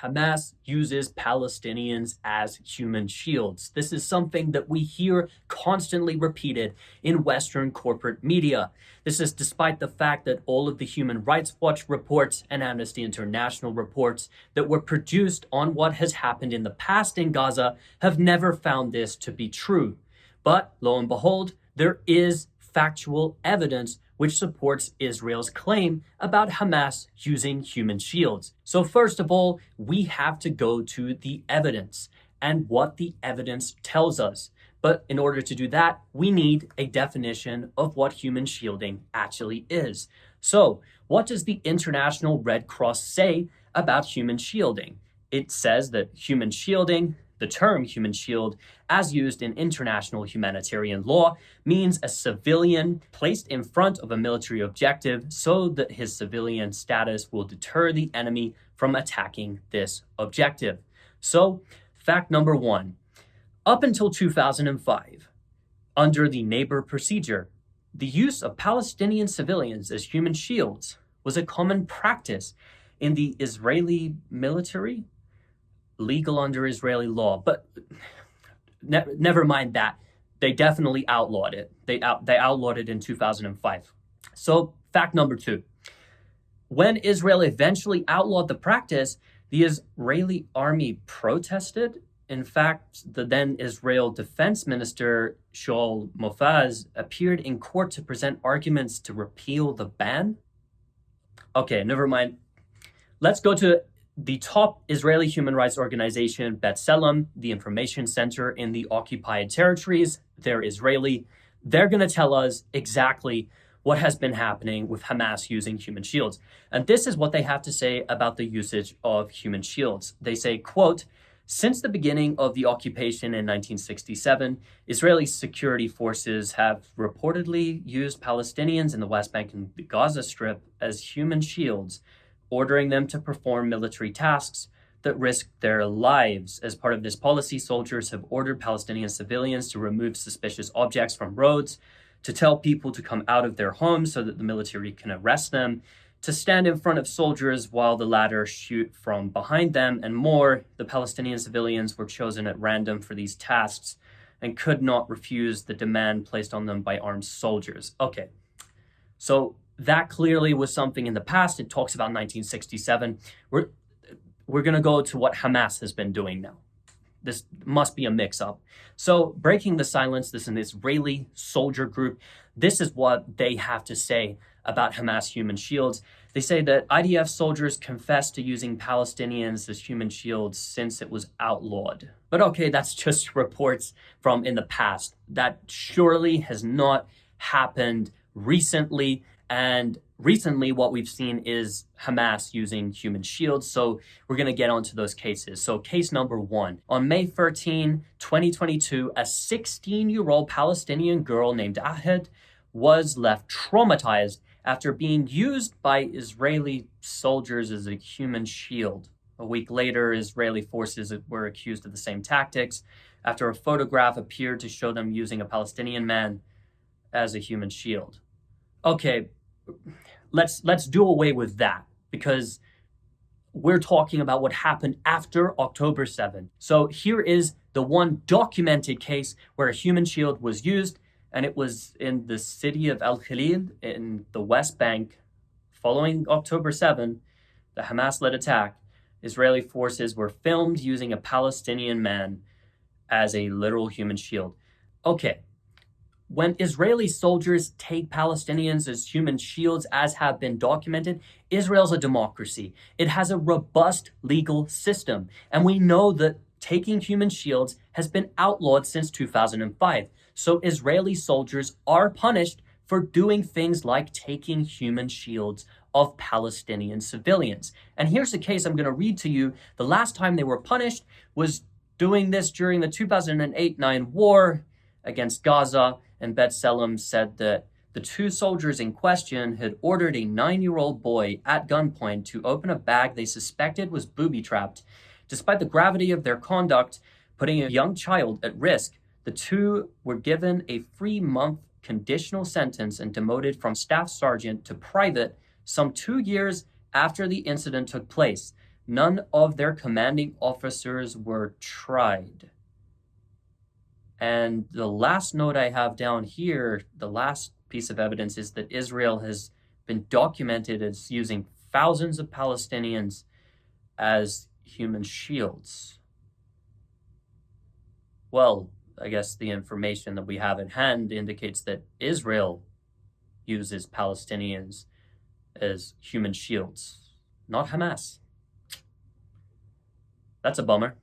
Hamas uses Palestinians as human shields. This is something that we hear constantly repeated in Western corporate media. This is despite the fact that all of the Human Rights Watch reports and Amnesty International reports that were produced on what has happened in the past in Gaza have never found this to be true. But lo and behold, there is factual evidence which supports Israel's claim about Hamas using human shields. So first of all, we have to go to the evidence and what the evidence tells us. But in order to do that, we need a definition of what human shielding actually is. So what does the International Red Cross say about human shielding? It says that human shielding, the term human shield, as used in international humanitarian law, means a civilian placed in front of a military objective so that his civilian status will deter the enemy from attacking this objective. So, fact number one, up until 2005, under the neighbor procedure, the use of Palestinian civilians as human shields was a common practice in the Israeli military, legal under Israeli law, but never mind that. They definitely outlawed it. They outlawed it in 2005. So fact number two, when Israel eventually outlawed the practice, the Israeli army protested. In fact, the then Israel Defense Minister Shaul Mofaz appeared in court to present arguments to repeal the ban. Okay, never mind. Let's go to the top Israeli human rights organization, B'Tselem, the information center in the occupied territories. They're Israeli. They're going to tell us exactly what has been happening with Hamas using human shields. And this is what they have to say about the usage of human shields. They say, quote, since the beginning of the occupation in 1967, Israeli security forces have reportedly used Palestinians in the West Bank and the Gaza Strip as human shields, ordering them to perform military tasks that risk their lives. As part of this policy, soldiers have ordered Palestinian civilians to remove suspicious objects from roads, to tell people to come out of their homes so that the military can arrest them, to stand in front of soldiers while the latter shoot from behind them, and more. The Palestinian civilians were chosen at random for these tasks and could not refuse the demand placed on them by armed soldiers. Okay, so that clearly was something in the past. It talks about 1967. We're going to go to what Hamas has been doing now. This must be a mix-up. So, breaking the silence, this is an Israeli soldier group. This is what they have to say about Hamas human shields. They say that IDF soldiers confessed to using Palestinians as human shields since it was outlawed. But okay, that's just reports from in the past. That surely has not happened recently. And recently, what we've seen is Hamas using human shields. So we're going to get onto those cases. So case number one, on May 13, 2022, a 16-year-old Palestinian girl named Ahed was left traumatized after being used by Israeli soldiers as a human shield. A week later, Israeli forces were accused of the same tactics after a photograph appeared to show them using a Palestinian man as a human shield. Okay, let's do away with that because we're talking about what happened after October 7. So here is the one documented case where a human shield was used, and it was in the city of Al Khalil in the West Bank. Following October 7, the Hamas-led attack, Israeli forces were filmed using a Palestinian man as a literal human shield. Okay. When Israeli soldiers take Palestinians as human shields, as have been documented, Israel's a democracy. It has a robust legal system. And we know that taking human shields has been outlawed since 2005. So Israeli soldiers are punished for doing things like taking human shields of Palestinian civilians. And here's the case I'm going to read to you. The last time they were punished was doing this during the 2008-9 war against Gaza. And B'Tselem said that the two soldiers in question had ordered a 9-year-old boy at gunpoint to open a bag they suspected was booby-trapped. Despite the gravity of their conduct, putting a young child at risk, the two were given a 3-month conditional sentence and demoted from staff sergeant to private some 2 years after the incident took place. None of their commanding officers were tried. And the last note I have down here, the last piece of evidence, is that Israel has been documented as using thousands of Palestinians as human shields. Well, I guess the information that we have at hand indicates that Israel uses Palestinians as human shields, not Hamas. That's a bummer.